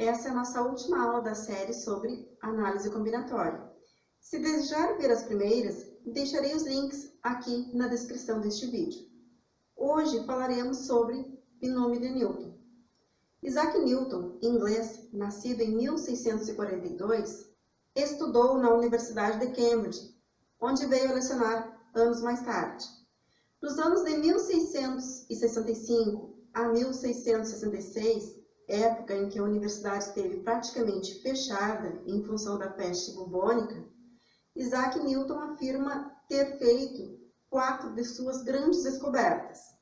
essa é a nossa última aula da série sobre análise combinatória. Se desejar ver as primeiras, deixarei os links aqui na descrição deste vídeo. Hoje falaremos sobre binômio de Newton. Isaac Newton, inglês, nascido em 1642, estudou na Universidade de Cambridge, onde veio a lecionar anos mais tarde. Nos anos de 1665 a 1666, época em que a universidade esteve praticamente fechada em função da peste bubônica, Isaac Newton afirma ter feito 4 de suas grandes descobertas: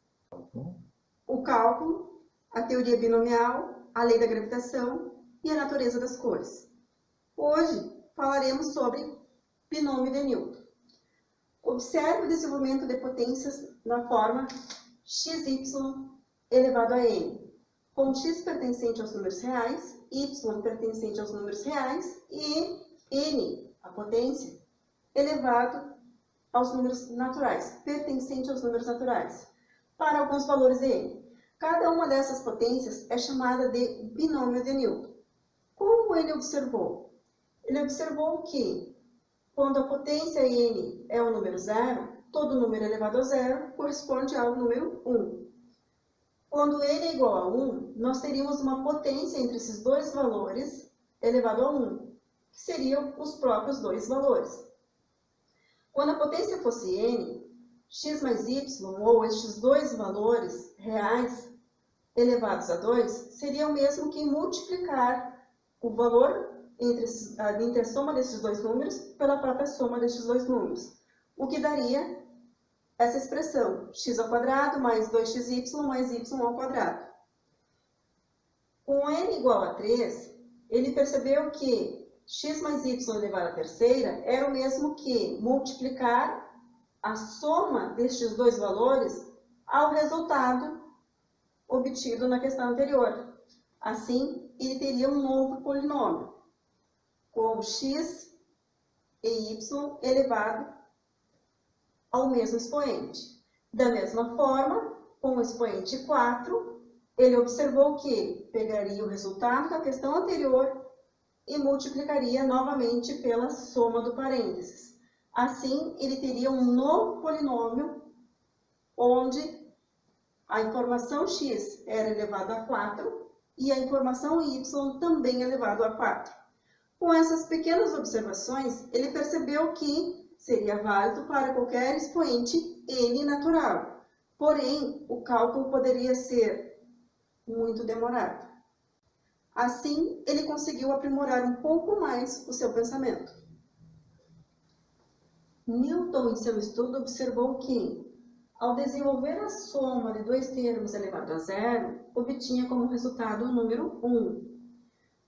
o cálculo, a teoria binomial, a lei da gravitação e a natureza das cores. Hoje falaremos sobre binômio de Newton. Observe o desenvolvimento de potências na forma xy elevado a n, com x pertencente aos números reais, y pertencente aos números reais e n, a potência, elevado aos números naturais, pertencente aos números naturais, para alguns valores de n. Cada uma dessas potências é chamada de binômio de Newton. Como ele observou? Ele observou que, quando a potência n é o número zero, todo número elevado a zero corresponde ao número 1. Quando n é igual a 1, nós teríamos uma potência entre esses dois valores elevado a 1, que seriam os próprios dois valores. Quando a potência fosse n, x mais y, ou estes dois valores reais elevados a 2, seria o mesmo que multiplicar o valor entre a soma desses dois números pela própria soma destes dois números, o que daria essa expressão, x² mais 2xy mais y². Com n igual a 3, ele percebeu que x mais y elevado à terceira era o mesmo que multiplicar a soma destes dois valores ao resultado obtido na questão anterior. Assim, ele teria um novo polinômio, com x e y elevado ao mesmo expoente. Da mesma forma, com o expoente 4, ele observou que pegaria o resultado da questão anterior e multiplicaria novamente pela soma do parênteses. Assim, ele teria um novo polinômio, onde a informação x era elevada a 4 e a informação y também elevado a 4. Com essas pequenas observações, ele percebeu que seria válido para qualquer expoente n natural. Porém, o cálculo poderia ser muito demorado. Assim, ele conseguiu aprimorar um pouco mais o seu pensamento. Newton, em seu estudo, observou que, ao desenvolver a soma de dois termos elevado a zero, obtinha como resultado o número 1.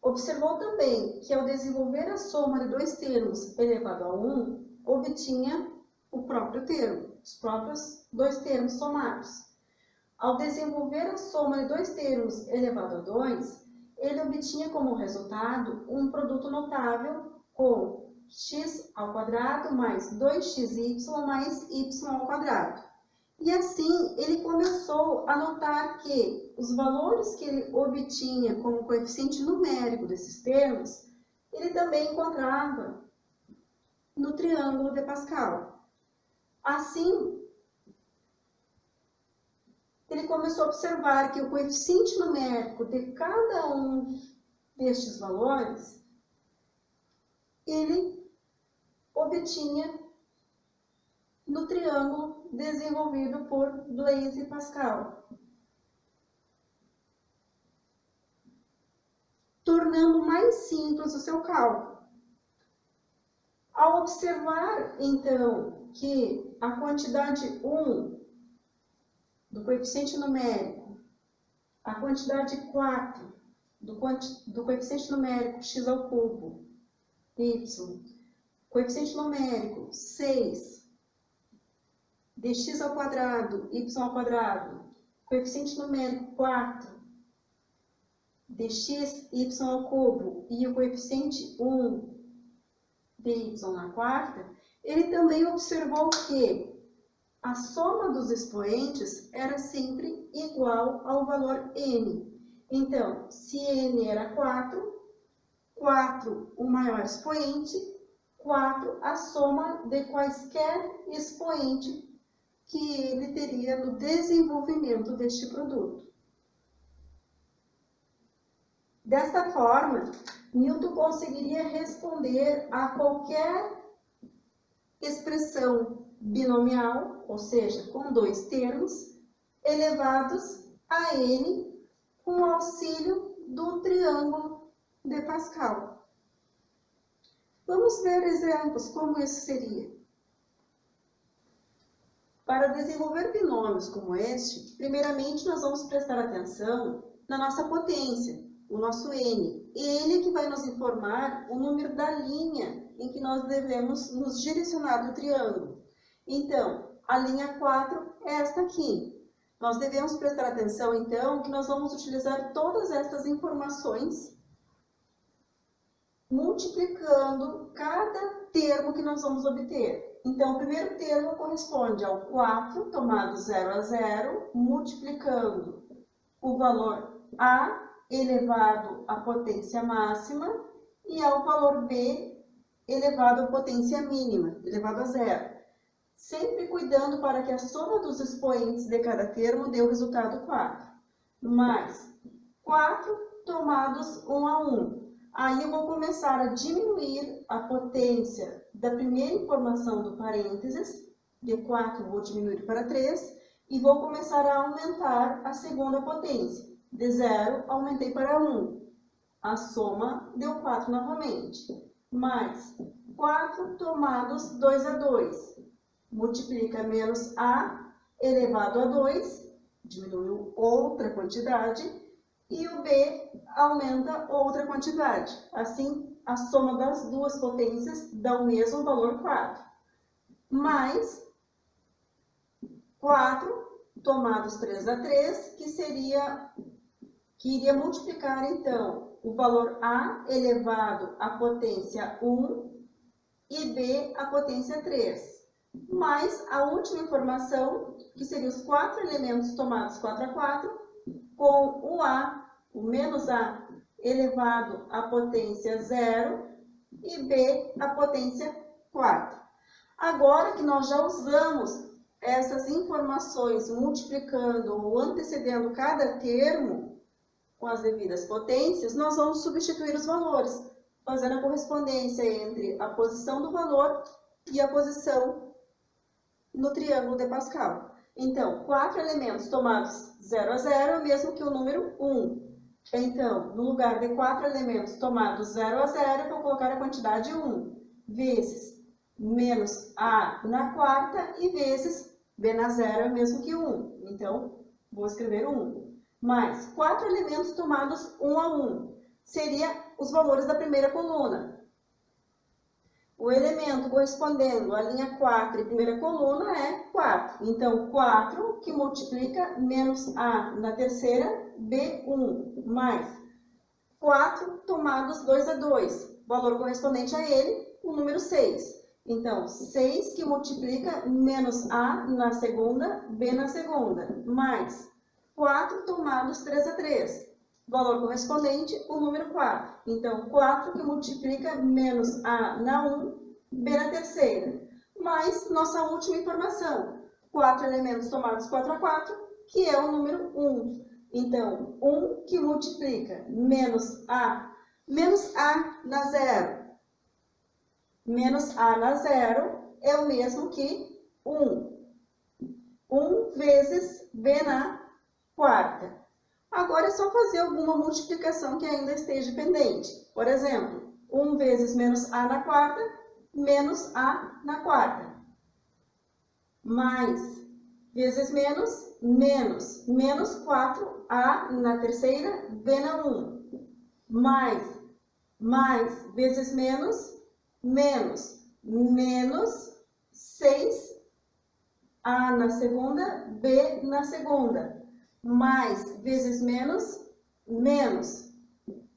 Observou também que, ao desenvolver a soma de dois termos elevado a 1, obtinha o próprio termo, os próprios dois termos somados. Ao desenvolver a soma de dois termos elevado a 2, ele obtinha como resultado um produto notável com x² mais 2xy mais y². E assim, ele começou a notar que os valores que ele obtinha como coeficiente numérico desses termos, ele também encontrava no triângulo de Pascal. Assim, ele começou a observar que o coeficiente numérico de cada um destes valores, ele obtinha no triângulo desenvolvido por Blaise e Pascal, tornando mais simples o seu cálculo. Ao observar, então, que a quantidade 1 do coeficiente numérico, a quantidade 4 do coeficiente numérico x², y, coeficiente numérico 6 de x², y², coeficiente numérico 4 de x, y³ e o coeficiente 1 de y², ele também observou que a soma dos expoentes era sempre igual ao valor n. Então, se n era 4, 4 o maior expoente, 4 a soma de quaisquer expoente que ele teria no desenvolvimento deste produto. Desta forma, Newton conseguiria responder a qualquer expressão binomial, ou seja, com dois termos, elevados a n com o auxílio do triângulo de Pascal. Vamos ver exemplos como isso seria. Para desenvolver binômios como este, primeiramente nós vamos prestar atenção na nossa potência, o nosso n. Ele é que vai nos informar o número da linha em que nós devemos nos direcionar do triângulo. Então, a linha 4 é esta aqui. Nós devemos prestar atenção, então, que nós vamos utilizar todas estas informações multiplicando cada termo que nós vamos obter. Então, o primeiro termo corresponde ao 4, tomado 0 a 0, multiplicando o valor A elevado à potência máxima e ao valor B elevado à potência mínima, elevado a 0. Sempre cuidando para que a soma dos expoentes de cada termo dê o resultado 4. Mais 4 tomados 1 a 1. Aí eu vou começar a diminuir a potência da primeira informação do parênteses, de 4 vou diminuir para 3, e vou começar a aumentar a segunda potência. De 0, aumentei para 1. A soma deu 4 novamente. Mais 4 tomados 2 a 2. Multiplica menos A elevado a 2, diminuiu outra quantidade, e o B aumenta outra quantidade. Assim, a soma das duas potências dá o mesmo valor 4. Mais 4 tomados 3 a 3, que iria multiplicar, então, o valor A elevado à potência 1 e B à potência 3. Mais a última informação, que seria os 4 elementos tomados 4 a 4, com o menos A elevado à potência 0 e B à potência 4. Agora que nós já usamos essas informações multiplicando ou antecedendo cada termo com as devidas potências, nós vamos substituir os valores, fazendo a correspondência entre a posição do valor e a posição no triângulo de Pascal. Então, 4 elementos tomados 0 a 0 é o mesmo que o número 1. Então, no lugar de 4 elementos tomados 0 a 0, eu vou colocar a quantidade 1, vezes menos A na quarta e vezes B na 0 é o mesmo que 1. Então, vou escrever 1. Mais 4 elementos tomados 1 a 1. Seria os valores da primeira coluna. O elemento correspondendo à linha 4 e primeira coluna é 4. Então, 4 que multiplica menos A na terceira, B1, mais 4 tomados 2 a 2. Valor correspondente a ele, o número 6. Então, 6 que multiplica menos A na segunda, B na segunda, mais 4 tomados 3 a 3. Valor correspondente, o número 4. Então, 4 que multiplica menos A na 1, B na terceira. Mais nossa última informação, 4 elementos tomados 4 a 4, que é o número 1. Então, 1 que multiplica menos A na 0. Menos A na 0 é o mesmo que 1. 1 vezes B na quarta. Agora é só fazer alguma multiplicação que ainda esteja pendente. Por exemplo, 1 vezes menos A na quarta, menos A na quarta. Mais, vezes menos, menos 4A na terceira, B na 1. Mais, vezes menos 6A na segunda, B na segunda. Mais, vezes menos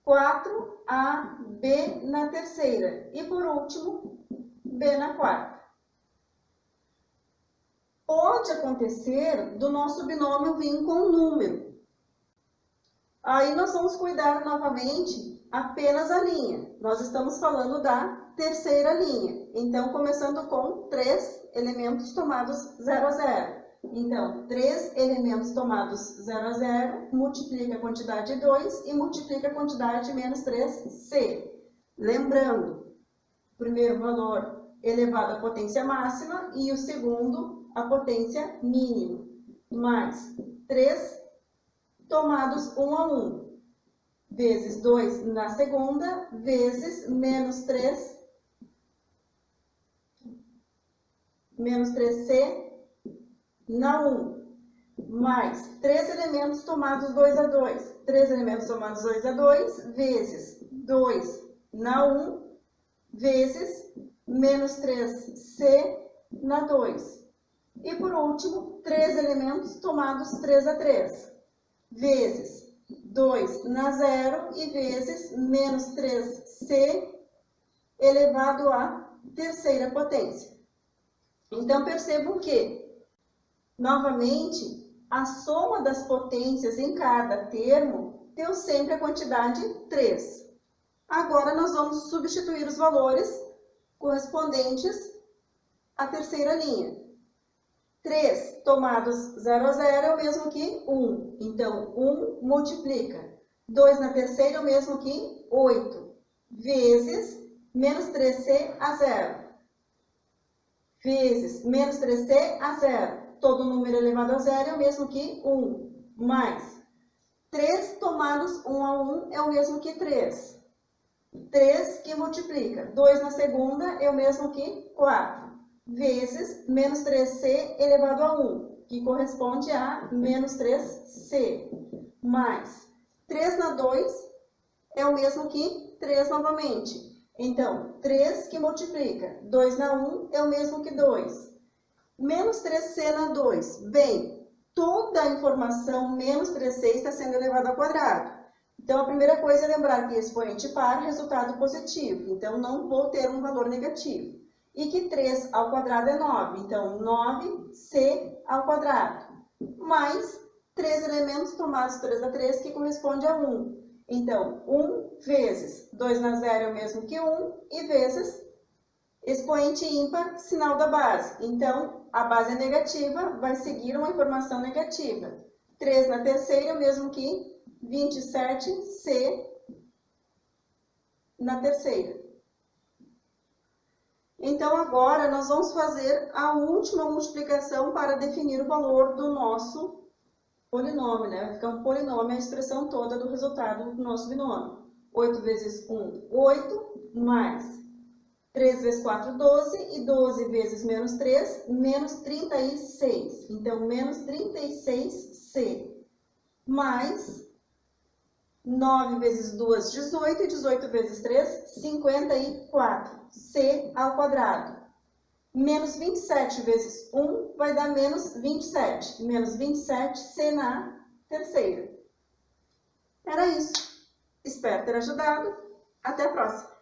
4AB na terceira. E por último, B na quarta. Pode acontecer do nosso binômio vir com um número. Aí nós vamos cuidar novamente apenas a linha. Nós estamos falando da terceira linha. Então, começando com 3 elementos tomados 0 a 0. Então, 3 elementos tomados 0 a 0, multiplica a quantidade 2 e multiplica a quantidade menos 3c. Lembrando, o primeiro valor elevado à potência máxima e o segundo à potência mínima. Mais 3 tomados 1 a 1, vezes 2 na segunda, vezes menos 3c na 1, mais 3 elementos tomados 2 a 2. 3 elementos tomados 2 a 2, vezes 2 na 1, vezes menos 3c na 2. E por último, 3 elementos tomados 3 a 3, vezes 2 na 0 e vezes menos 3c elevado à terceira potência. Então, percebam que, novamente, a soma das potências em cada termo deu sempre a quantidade 3. Agora, nós vamos substituir os valores correspondentes à terceira linha. 3 tomados 0 a 0 é o mesmo que 1. Então, 1 multiplica. 2 na terceira é o mesmo que 8. Vezes menos 3c a 0. Vezes menos 3c a 0. Todo número elevado a 0 é o mesmo que 1. Mais 3 tomados 1 a 1 é o mesmo que 3. 3 que multiplica. 2 na segunda é o mesmo que 4. Vezes menos 3c elevado a 1, que corresponde a menos 3c. Mais 3 na 2 é o mesmo que 3 novamente. Então, 3 que multiplica. 2 na 1 é o mesmo que 2. Menos 3c na 2. Bem, toda a informação menos 3c está sendo elevada ao quadrado. Então, a primeira coisa é lembrar que expoente par é resultado positivo. Então, não vou ter um valor negativo. E que 3 ao quadrado é 9. Então, 9c ao quadrado. Mais 3 elementos tomados 3 a 3, que corresponde a 1. Então, 1 vezes 2 na 0 é o mesmo que 1. E vezes expoente ímpar, sinal da base. Então, a base é negativa, vai seguir uma informação negativa. 3 na terceira é o mesmo que 27c na terceira. Então, agora, nós vamos fazer a última multiplicação para definir o valor do nosso polinômio, né? Vai ficar um polinômio, a expressão toda do resultado do nosso binômio. 8 vezes 1, 8, mais 3 vezes 4, 12, e 12 vezes menos 3, menos 36. Então, menos 36c, mais 9 vezes 2, 18, e 18 vezes 3, 54. C ao quadrado. Menos 27 vezes 1 vai dar menos 27. Menos 27c na terceira. Era isso. Espero ter ajudado. Até a próxima.